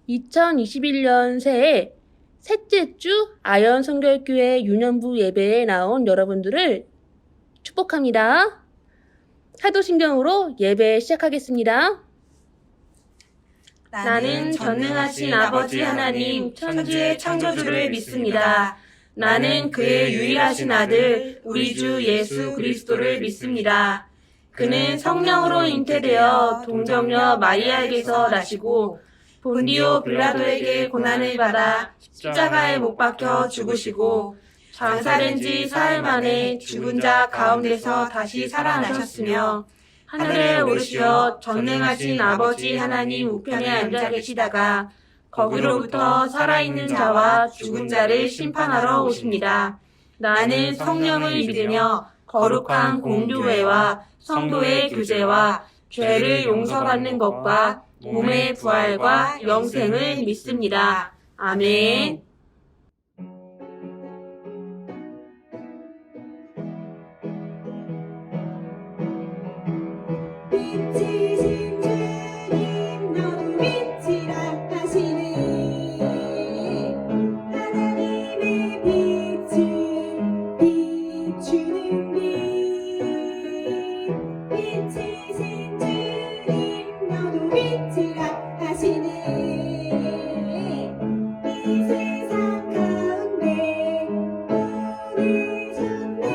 2021년 새해 셋째 주 아연 성결교회 유년부 예배에 나온 여러분들을 축복합니다. 사도신경으로 예배 시작하겠습니다. 나는 전능하신 아버지 하나님 천지의 창조주를 믿습니다. 나는 그의 유일하신 아들 우리 주 예수 그리스도를 믿습니다. 그는 성령으로 잉태되어 동정녀 마리아에게서 나시고 본디오 빌라도에게 고난을 받아 십자가에 못 박혀 죽으시고 장사된 지 사흘 만에 죽은 자 가운데서 다시 살아나셨으며 하늘에 오르시어 전능하신 아버지 하나님 우편에 앉아 계시다가 거기로부터 살아있는 자와 죽은 자를 심판하러 오십니다. 나는 성령을 믿으며 거룩한 공교회와 성도의 교제와 죄를 용서받는 것과 몸의 부활과 영생을 믿습니다. 아멘. 빛이신 주님 너무 빛이라 하시네 하나님의 빛을 비추는 빛 빛이신 주님 너무 빛이라 하시네 이 세상 가운데 보내셨네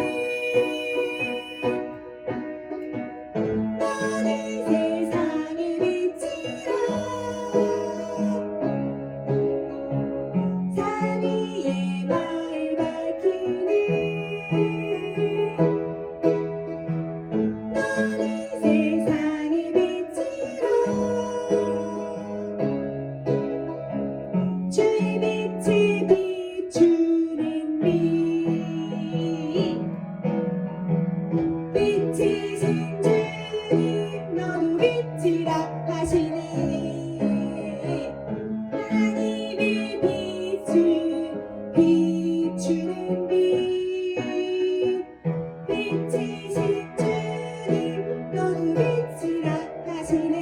너는 세상의 빛이라 산 위에 날 밝히네 너는 세상의 빛이라 주의 빛을 비추는 빛 빛이신 주님 너무 빛이라 하시네 하나님의 빛을 비추는 빛 빛이신 주님 너무 빛이라 하시네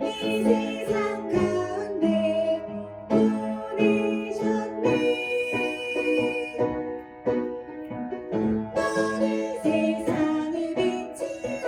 이 세상 가운데 보내셨네 너는 세상의 빛이라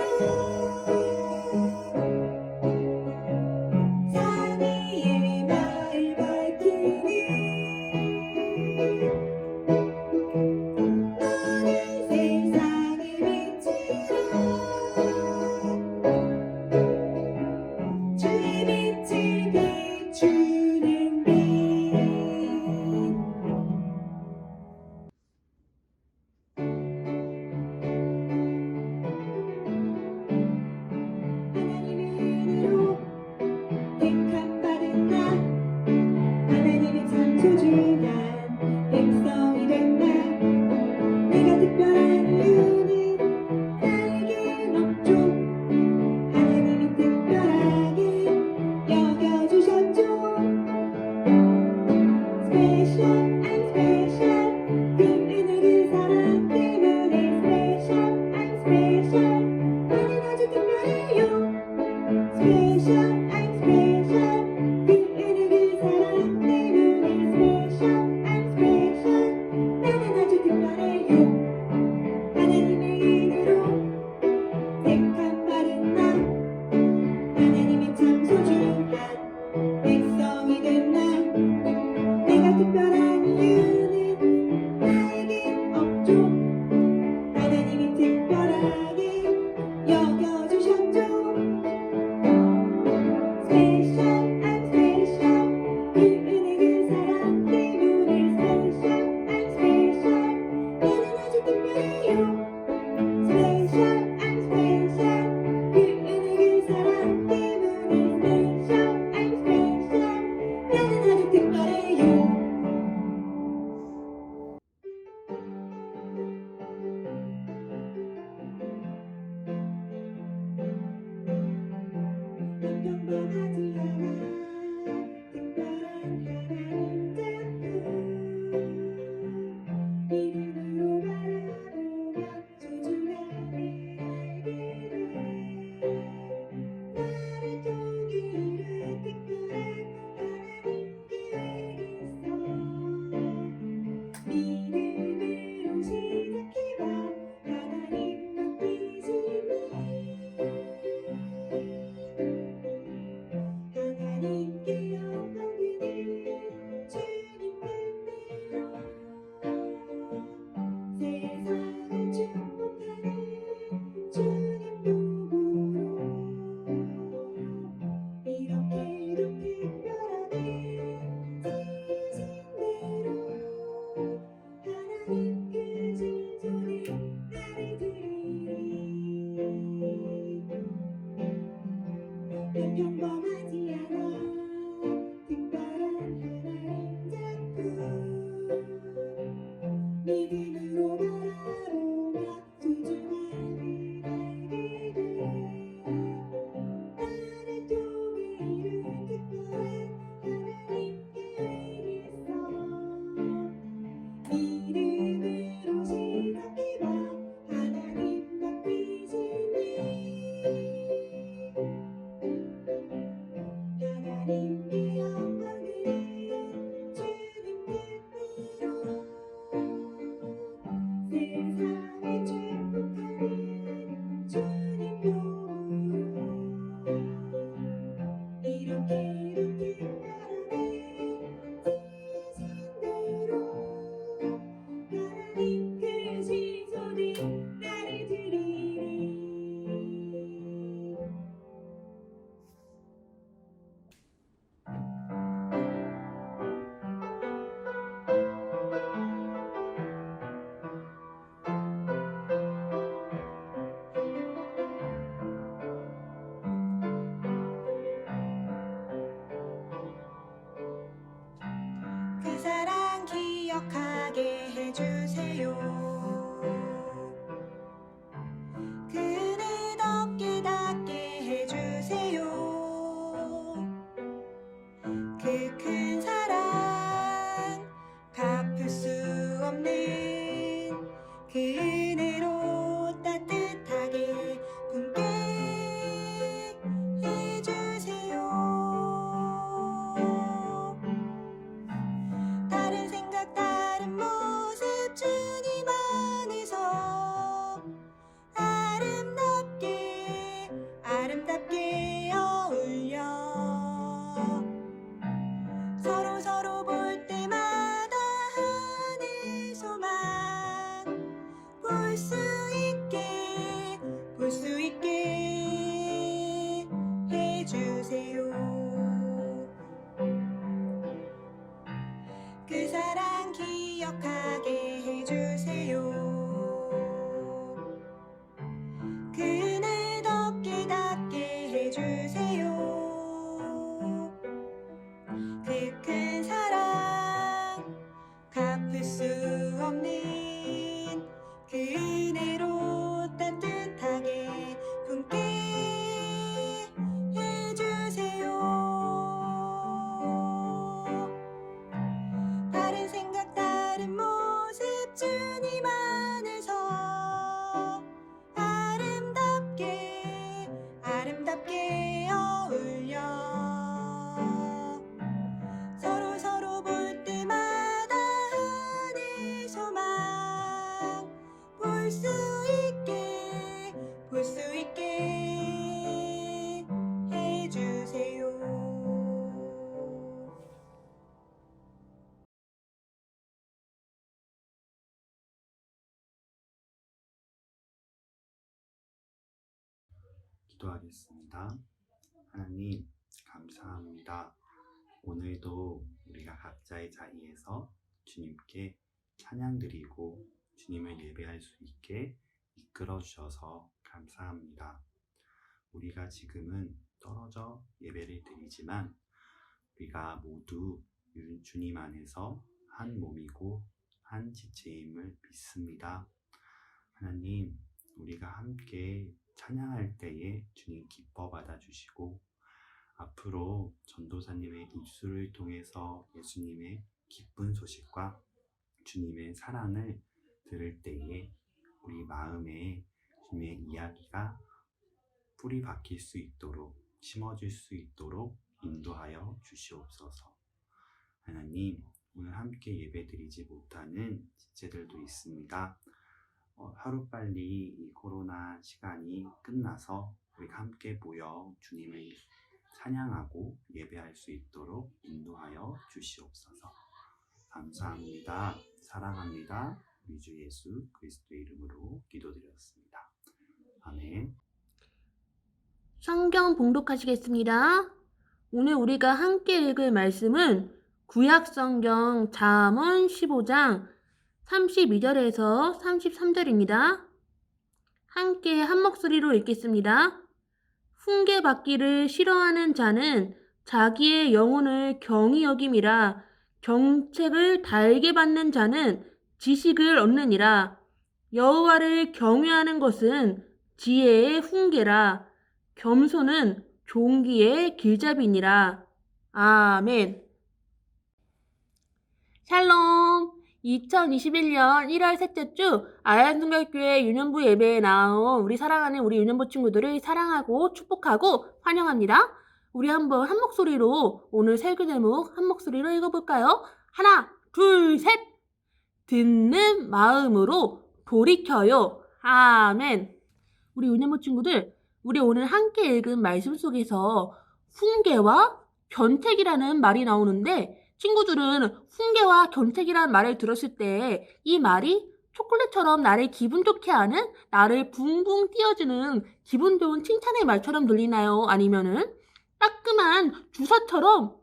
따뜻하게 해주세요. 그네 덮게 닿게 해주세요. 그 큰 사랑 갚을 수 없는 그 은혜로 따뜻하게 품게 해주세요. 다른 생각 다른 모습 주님 안에서 아름답게 아름답게 어울려 서로 볼 때마다 안에서만 볼 수 있게 해주세요. 그 사랑 기억하게 해주세요. 그네 덮게 닿게 해주세요. 그 큰 사랑 갚을 수 없는 그 은혜로 따뜻하게 품게 해주세요. 다른 생각 다른 모습 주님 안에서 아름답게 아름답게 어울려 서로 볼 때마다 안에서만 볼 수 있게 해주세요. 기도하겠습니다. 하나님, 감사합니다. 오늘도 우리가 각자의 자리에서 주님께 찬양드리고 주님을 예배할 수 있게 이끌어 주셔서 감사합니다. 우리가 지금은 떨어져 예배를 드리지만 우리가 모두 주님 안에서 한 몸이고 한 지체임을 믿습니다. 하나님, 우리가 함께 찬양할 때에 주님 기뻐 받아주시고 앞으로 전도사님의 입술을 통해서 예수님의 기쁜 소식과 주님의 사랑을 들을 때에 우리 마음에 주님의 이야기가 뿌리 박힐 수 있도록 심어질 수 있도록 인도하여 주시옵소서. 하나님, 오늘 함께 예배드리지 못하는 지체들도 있습니다. 하루빨리 이 코로나 시간이 끝나서 우리가 함께 모여 주님을 찬양하고 예배할 수 있도록 인도하여 주시옵소서. 감사합니다. 사랑합니다. 우리 주 예수 그리스도의 이름으로 기도드렸습니다. 아멘. 성경 봉독하시겠습니다. 오늘 우리가 함께 읽을 말씀은 구약성경 잠언 15장 32절에서 33절입니다. 함께 한 목소리로 읽겠습니다. 훈계받기를 싫어하는 자는 자기의 영혼을 경히 여김이라 경책을 달게 받는 자는 지식을 얻느니라. 여호와를 경외하는 것은 지혜의 훈계라. 겸손은 종기의 길잡이니라. 아멘. 샬롬. 2021년 1월 셋째 주 아얀순결교회 유년부 예배에 나온 우리 사랑하는 우리 유년부 친구들을 사랑하고 축복하고 환영합니다. 우리 한번 한 목소리로 오늘 설교 제목 한 목소리로 읽어볼까요? 하나, 둘, 셋! 듣는 마음으로 돌이켜요. 아멘. 우리 유년부 친구들, 우리 오늘 함께 읽은 말씀 속에서 훈계와 견책이라는 말이 나오는데 친구들은 훈계와 견책이라는 말을 들었을 때 이 말이 초콜릿처럼 나를 기분 좋게 하는, 나를 붕붕 띄워주는 기분 좋은 칭찬의 말처럼 들리나요? 아니면은 따끔한 주사처럼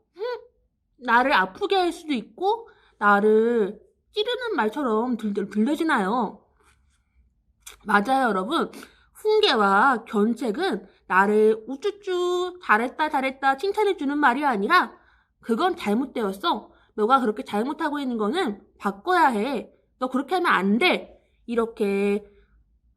나를 아프게 할 수도 있고 나를 찌르는 말처럼 들려지나요? 맞아요, 여러분. 훈계와 견책은 나를 우쭈쭈 잘했다 칭찬해주는 말이 아니라 그건 잘못되었어, 너가 그렇게 잘못하고 있는 거는 바꿔야 해. 너 그렇게 하면 안 돼. 이렇게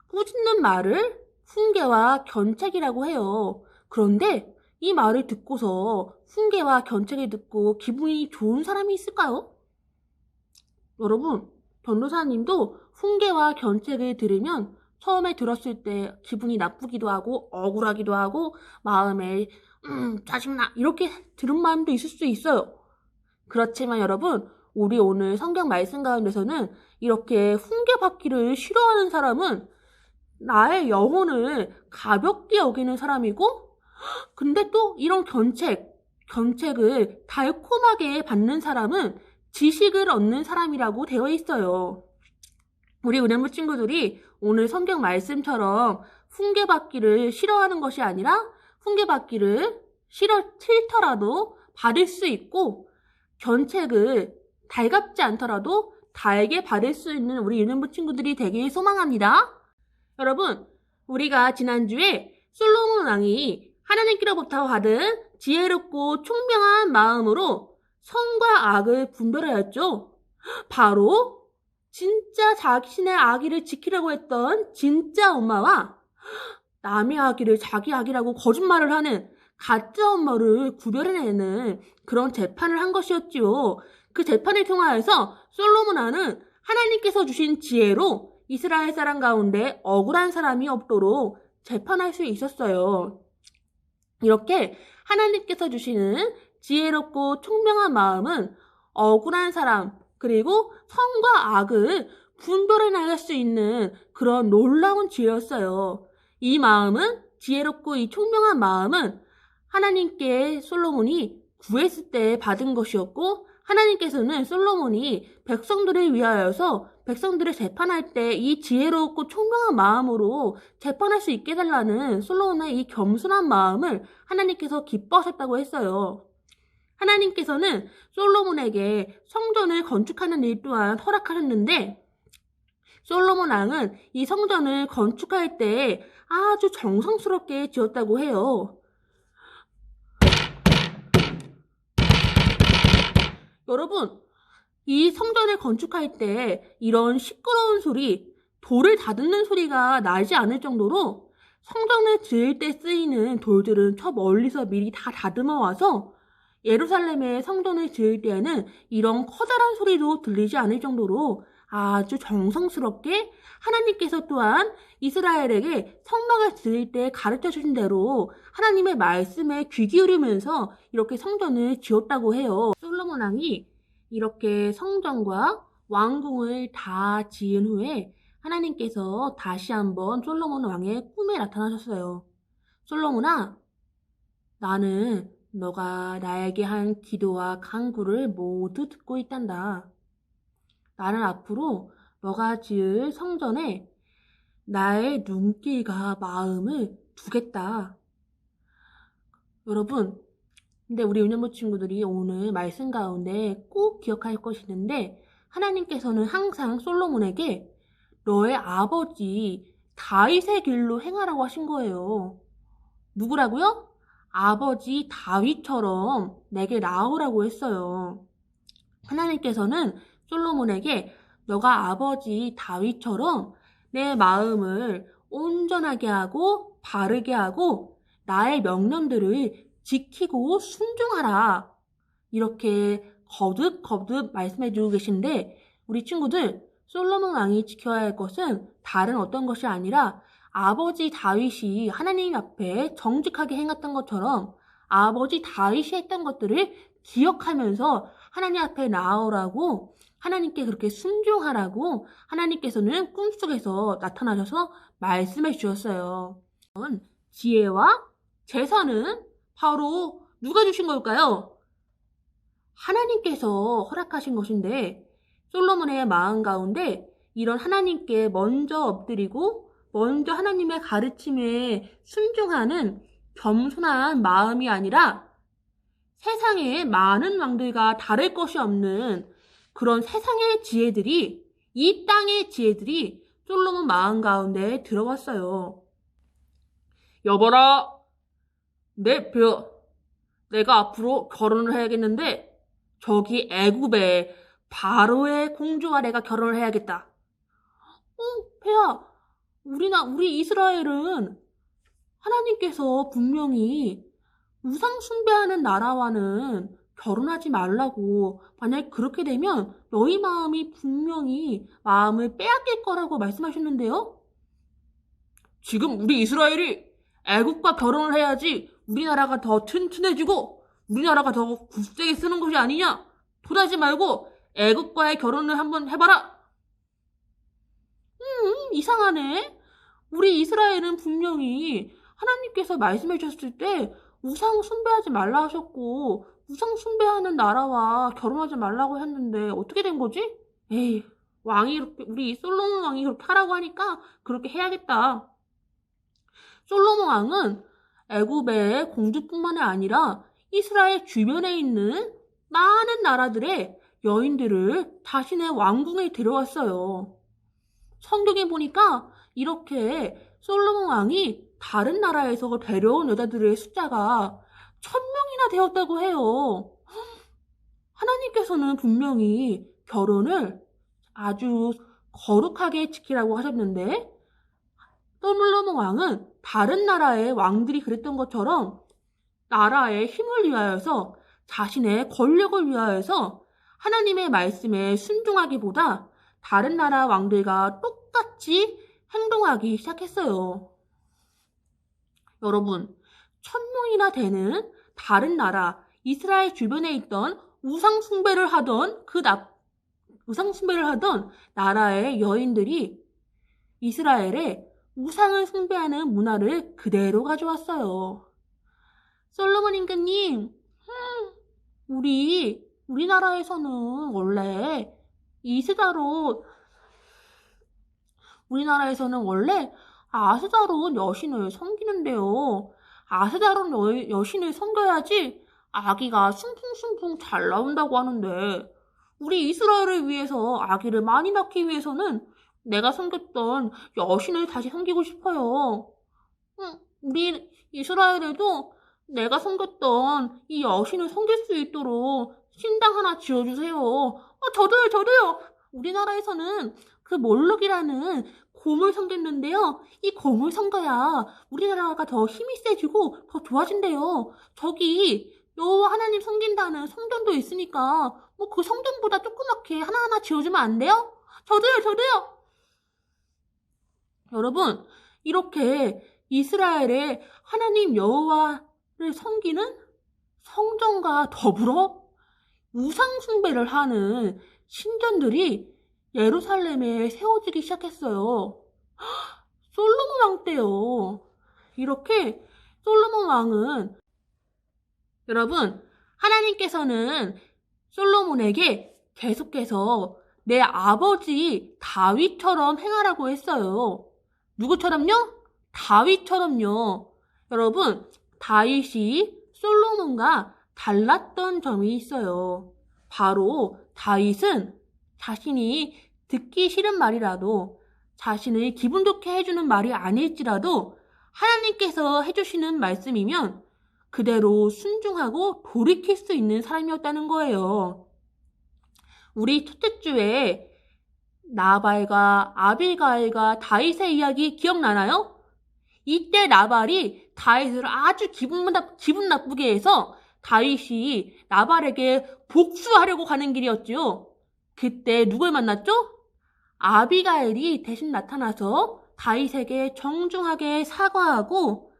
꾸짖는 말을 훈계와 견책이라고 해요. 그런데 이 말을 듣고서 훈계와 견책을 듣고 기분이 좋은 사람이 있을까요? 여러분, 변호사님도 훈계와 견책을 들으면 처음에 들었을 때 기분이 나쁘기도 하고 억울하기도 하고 마음에 짜증나 이렇게 들은 마음도 있을 수 있어요. 그렇지만 여러분, 우리 오늘 성경 말씀 가운데서는 이렇게 훈계받기를 싫어하는 사람은 나의 영혼을 가볍게 여기는 사람이고, 근데 또 이런 견책을 달콤하게 받는 사람은 지식을 얻는 사람이라고 되어 있어요. 우리 은행부 친구들이 오늘 성경 말씀처럼 훈계받기를 싫어하는 것이 아니라 훈계받기를 싫더라도 받을 수 있고, 견책을 달갑지 않더라도 달게 받을 수 있는 우리 은행부 친구들이 되길 소망합니다. 여러분, 우리가 지난주에 솔로몬 왕이 하나님께로부터 받은 지혜롭고 총명한 마음으로 선과 악을 분별하였죠. 바로 진짜 자신의 아기를 지키려고 했던 진짜 엄마와 남의 아기를 자기 아기라고 거짓말을 하는 가짜 엄마를 구별해내는 그런 재판을 한 것이었지요. 그 재판을 통하여서 솔로몬 왕은 하나님께서 주신 지혜로 이스라엘 사람 가운데 억울한 사람이 없도록 재판할 수 있었어요. 이렇게 하나님께서 주시는 지혜롭고 총명한 마음은 억울한 사람 그리고 선과 악을 분별해 나갈 수 있는 그런 놀라운 지혜였어요. 이 마음은 지혜롭고 이 총명한 마음은 하나님께 솔로몬이 구했을 때 받은 것이었고 하나님께서는 솔로몬이 백성들을 위하여서 백성들을 재판할 때 이 지혜롭고 총명한 마음으로 재판할 수 있게 해달라는 솔로몬의 이 겸손한 마음을 하나님께서 기뻐하셨다고 했어요. 하나님께서는 솔로몬에게 성전을 건축하는 일 또한 허락하셨는데 솔로몬 왕은 이 성전을 건축할 때 아주 정성스럽게 지었다고 해요. 여러분, 이 성전을 건축할 때 이런 시끄러운 소리, 돌을 다듬는 소리가 나지 않을 정도로 성전을 지을 때 쓰이는 돌들은 저 멀리서 미리 다 다듬어 와서 예루살렘의 성전을 지을 때에는 이런 커다란 소리도 들리지 않을 정도로 아주 정성스럽게 하나님께서 또한 이스라엘에게 성막을 지을 때 가르쳐 주신 대로 하나님의 말씀에 귀 기울이면서 이렇게 성전을 지었다고 해요. 솔로몬 왕이 이렇게 성전과 왕궁을 다 지은 후에 하나님께서 다시 한번 솔로몬 왕의 꿈에 나타나셨어요. 솔로몬아, 나는 너가 나에게 한 기도와 간구를 모두 듣고 있단다. 나는 앞으로 너가 지을 성전에 나의 눈길과 마음을 두겠다. 여러분, 근데 우리 은연부 친구들이 오늘 말씀 가운데 꼭 기억할 것이 있는데 하나님께서는 항상 솔로몬에게 너의 아버지 다윗의 길로 행하라고 하신 거예요. 누구라고요? 아버지 다윗처럼 내게 나오라고 했어요. 하나님께서는 솔로몬에게 너가 아버지 다윗처럼 내 마음을 온전하게 하고 바르게 하고 나의 명령들을 지키고 순종하라. 이렇게 거듭 말씀해 주고 계신데 우리 친구들 솔로몬 왕이 지켜야 할 것은 다른 어떤 것이 아니라 아버지 다윗이 하나님 앞에 정직하게 행했던 것처럼 아버지 다윗이 했던 것들을 기억하면서 하나님 앞에 나오라고 하나님께 그렇게 순종하라고 하나님께서는 꿈속에서 나타나셔서 말씀해 주셨어요. 지혜와 재산은 바로 누가 주신 걸까요? 하나님께서 허락하신 것인데 솔로몬의 마음 가운데 이런 하나님께 먼저 엎드리고 먼저 하나님의 가르침에 순종하는 겸손한 마음이 아니라 세상의 많은 왕들과 다를 것이 없는 그런 세상의 지혜들이 이 땅의 지혜들이 솔로몬 마음 가운데 들어왔어요. 여보라, 내가 앞으로 결혼을 해야겠는데 저기 애굽의 바로의 공주와 내가 결혼을 해야겠다. 폐하, 우리 이스라엘은 하나님께서 분명히 우상 숭배하는 나라와는 결혼하지 말라고, 만약 그렇게 되면 너희 마음이 분명히 마음을 빼앗길 거라고 말씀하셨는데요. 지금 우리 이스라엘이 애국과 결혼을 해야지 우리나라가 더 튼튼해지고 우리나라가 더 굳세게 쓰는 것이 아니냐. 토하지 말고 애국과의 결혼을 한번 해봐라. 이상하네. 우리 이스라엘은 분명히 하나님께서 말씀해 주셨을 때 우상 숭배하지 말라 하셨고 우상 숭배하는 나라와 결혼하지 말라고 했는데 어떻게 된 거지? 에이, 우리 솔로몬 왕이 그렇게 하라고 하니까 그렇게 해야겠다. 솔로몬 왕은 애굽의 공주뿐만 아니라 이스라엘 주변에 있는 많은 나라들의 여인들을 자신의 왕궁에 들여왔어요. 성경에 보니까 이렇게 솔로몬 왕이 다른 나라에서 데려온 여자들의 숫자가 1000명이나 되었다고 해요. 하나님께서는 분명히 결혼을 아주 거룩하게 지키라고 하셨는데 솔로몬 왕은 다른 나라의 왕들이 그랬던 것처럼 나라의 힘을 위하여서 자신의 권력을 위하여서 하나님의 말씀에 순종하기보다 다른 나라 왕들과 똑같이 행동하기 시작했어요. 여러분, 1000명이나 되는 다른 나라, 이스라엘 주변에 있던 우상 숭배를 하던 나라의 여인들이 이스라엘에 우상을 숭배하는 문화를 그대로 가져왔어요. 솔로몬 임금님, 우리나라에서는 원래 아스다롯 여신을 섬기는데요. 아스다롯 여신을 섬겨야지 아기가 숭풍숭풍 잘 나온다고 하는데 우리 이스라엘을 위해서 아기를 많이 낳기 위해서는 내가 섬겼던 여신을 다시 섬기고 싶어요. 우리 이스라엘에도 내가 섬겼던 이 여신을 섬길 수 있도록 신당 하나 지어주세요. 저도요. 우리나라에서는 그 몰록이라는 곰을 섬겼는데요. 이 곰을 섬겨야 우리나라가 더 힘이 세지고 더 좋아진대요. 저기 여호와 하나님 섬긴다는 성전도 있으니까 그 성전보다 조그맣게 하나하나 지어주면 안 돼요? 저도요. 여러분, 이렇게 이스라엘의 하나님 여호와를 섬기는 성전과 더불어 우상 숭배를 하는 신전들이 예루살렘에 세워지기 시작했어요. 솔로몬 왕 때요. 이렇게 솔로몬 왕은 여러분, 하나님께서는 솔로몬에게 계속해서 내 아버지 다윗처럼 행하라고 했어요. 누구처럼요? 다윗처럼요. 여러분, 다윗이 솔로몬과 달랐던 점이 있어요. 바로 다윗은 자신이 듣기 싫은 말이라도 자신을 기분 좋게 해주는 말이 아닐지라도 하나님께서 해주시는 말씀이면 그대로 순종하고 돌이킬 수 있는 사람이었다는 거예요. 우리 첫째 주에 나발과 아비가일과 다윗의 이야기 기억나나요? 이때 나발이 다윗을 아주 기분 나쁘게 해서 다윗이 나발에게 복수하려고 가는 길이었죠. 그때 누굴 만났죠? 아비가일이 대신 나타나서 다윗에게 정중하게 사과하고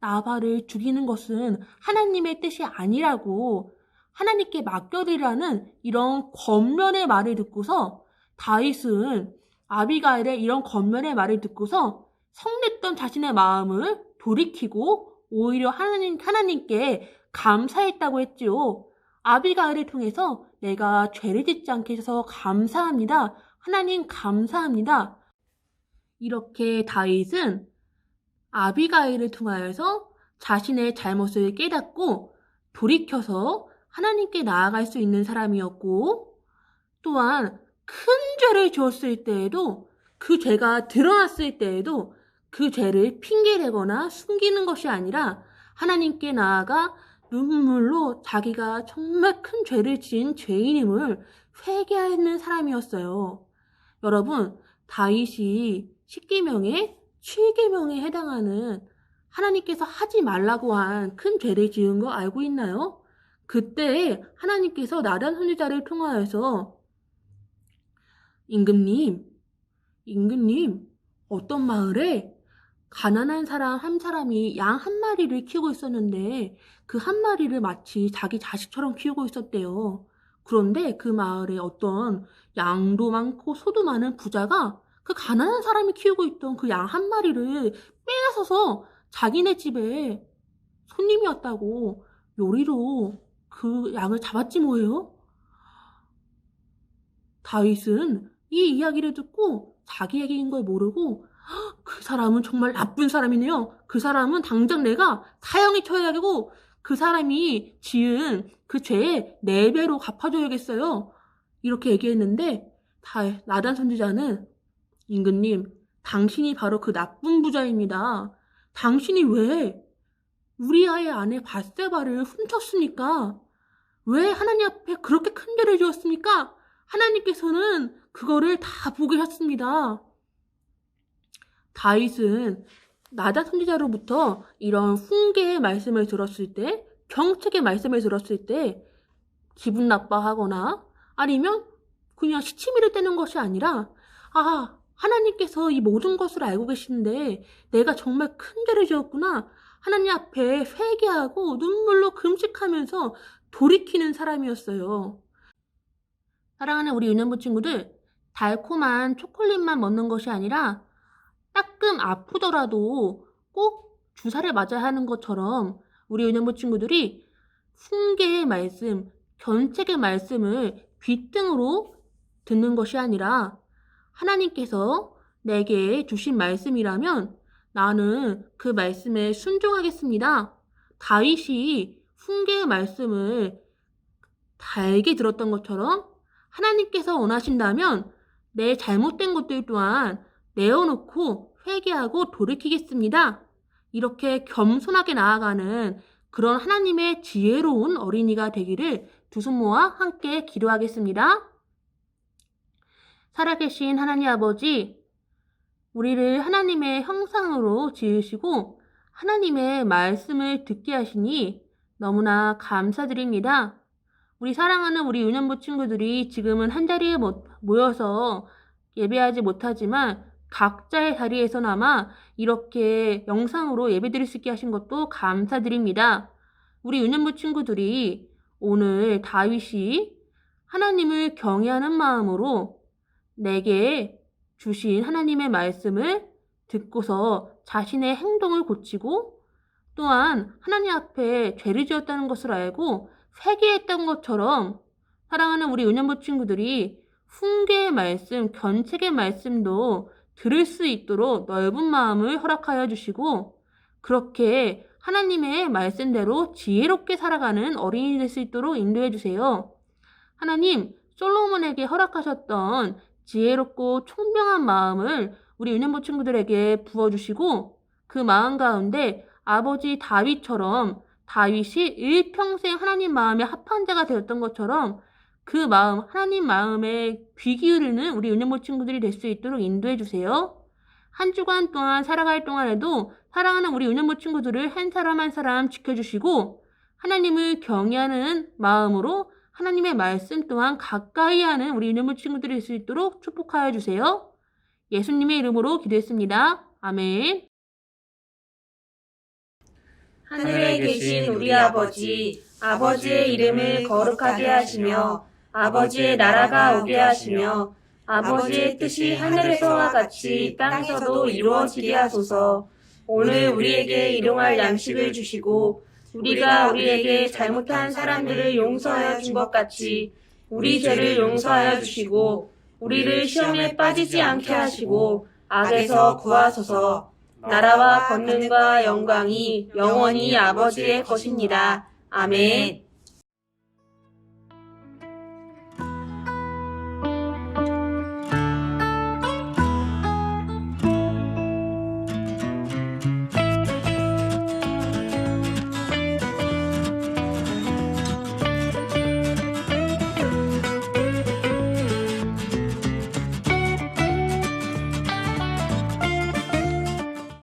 나발을 죽이는 것은 하나님의 뜻이 아니라고 하나님께 맡겨드리라는 이런 권면의 말을 듣고서 다윗은 아비가일의 이런 권면의 말을 듣고서 성냈던 자신의 마음을 돌이키고 오히려 하나님께 감사했다고 했지요. 아비가일을 통해서 내가 죄를 짓지 않게 해서 감사합니다. 하나님 감사합니다. 이렇게 다윗은 아비가일을 통하여서 자신의 잘못을 깨닫고 돌이켜서 하나님께 나아갈 수 있는 사람이었고 또한 큰 죄를 지었을 때에도 그 죄가 드러났을 때에도 그 죄를 핑계대거나 숨기는 것이 아니라 하나님께 나아가 눈물로 자기가 정말 큰 죄를 지은 죄인임을 회개하는 사람이었어요. 여러분, 다윗이 10계명에 7계명에 해당하는 하나님께서 하지 말라고 한 큰 죄를 지은 거 알고 있나요? 그때 하나님께서 나단 선지자를 통하여서 임금님, 어떤 마을에 가난한 사람 한 사람이 양 한 마리를 키우고 있었는데 그 한 마리를 마치 자기 자식처럼 키우고 있었대요. 그런데 그 마을에 어떤 양도 많고 소도 많은 부자가 그 가난한 사람이 키우고 있던 그 양 한 마리를 빼앗아서 자기네 집에 손님이 왔다고 요리로 그 양을 잡았지 뭐예요? 다윗은 이 이야기를 듣고 자기 얘기인 걸 모르고 그 사람은 정말 나쁜 사람이네요. 그 사람은 당장 내가 사형에 처해야 되고 그 사람이 지은 그 죄에 4배로 갚아줘야겠어요. 이렇게 얘기했는데 나단 선지자는 임금님, 당신이 바로 그 나쁜 부자입니다. 당신이 왜 우리아의 아내 밧세바를 훔쳤습니까? 왜 하나님 앞에 그렇게 큰 죄를 지었습니까? 하나님께서는 그거를 다 보게 하셨습니다. 다윗은 나단 선지자로부터 이런 훈계의 말씀을 들었을 때, 경책의 말씀을 들었을 때 기분 나빠하거나 아니면 그냥 시치미를 떼는 것이 아니라 하나님께서 이 모든 것을 알고 계시는데 내가 정말 큰 죄를 지었구나. 하나님 앞에 회개하고 눈물로 금식하면서 돌이키는 사람이었어요. 사랑하는 우리 유년부 친구들, 달콤한 초콜릿만 먹는 것이 아니라 따끔 아프더라도 꼭 주사를 맞아야 하는 것처럼 우리 유년부 친구들이 훈계의 말씀, 견책의 말씀을 귀등으로 듣는 것이 아니라 하나님께서 내게 주신 말씀이라면 나는 그 말씀에 순종하겠습니다. 다윗이 훈계의 말씀을 달게 들었던 것처럼 하나님께서 원하신다면 내 잘못된 것들 또한 내어놓고 회개하고 돌이키겠습니다. 이렇게 겸손하게 나아가는 그런 하나님의 지혜로운 어린이가 되기를 두 손 모아 함께 기도하겠습니다. 살아계신 하나님 아버지, 우리를 하나님의 형상으로 지으시고 하나님의 말씀을 듣게 하시니 너무나 감사드립니다. 우리 사랑하는 우리 유년부 친구들이 지금은 한자리에 모여서 예배하지 못하지만 각자의 자리에서나마 이렇게 영상으로 예배드릴 수 있게 하신 것도 감사드립니다. 우리 유년부 친구들이 오늘 다윗이 하나님을 경외하는 마음으로 내게 주신 하나님의 말씀을 듣고서 자신의 행동을 고치고 또한 하나님 앞에 죄를 지었다는 것을 알고 회개했던 것처럼 사랑하는 우리 유년부 친구들이 훈계의 말씀, 견책의 말씀도 들을 수 있도록 넓은 마음을 허락하여 주시고 그렇게 하나님의 말씀대로 지혜롭게 살아가는 어린이 될 수 있도록 인도해 주세요. 하나님, 솔로몬에게 허락하셨던 지혜롭고 총명한 마음을 우리 유년부 친구들에게 부어주시고 그 마음 가운데 아버지 다윗처럼 다윗이 일평생 하나님 마음에 합한 자가 되었던 것처럼 그 마음, 하나님 마음에 귀 기울이는 우리 유년부 친구들이 될 수 있도록 인도해 주세요. 한 주간 동안 살아갈 동안에도 사랑하는 우리 유년부 친구들을 한 사람 한 사람 지켜주시고 하나님을 경외하는 마음으로 하나님의 말씀 또한 가까이 하는 우리 유년부 친구들이 될 수 있도록 축복하여 주세요. 예수님의 이름으로 기도했습니다. 아멘. 하늘에 계신 우리 아버지, 아버지의 이름을 거룩하게 하시며 아버지의 나라가 오게 하시며 아버지의 뜻이 하늘에서와 같이 땅에서도 이루어지게 하소서. 오늘 우리에게 일용할 양식을 주시고 우리가 우리에게 잘못한 사람들을 용서하여 준 것 같이 우리 죄를 용서하여 주시고 우리를 시험에 빠지지 않게 하시고 악에서 구하소서. 나라와 권능과 영광이 영원히 아버지의 것입니다. 아멘.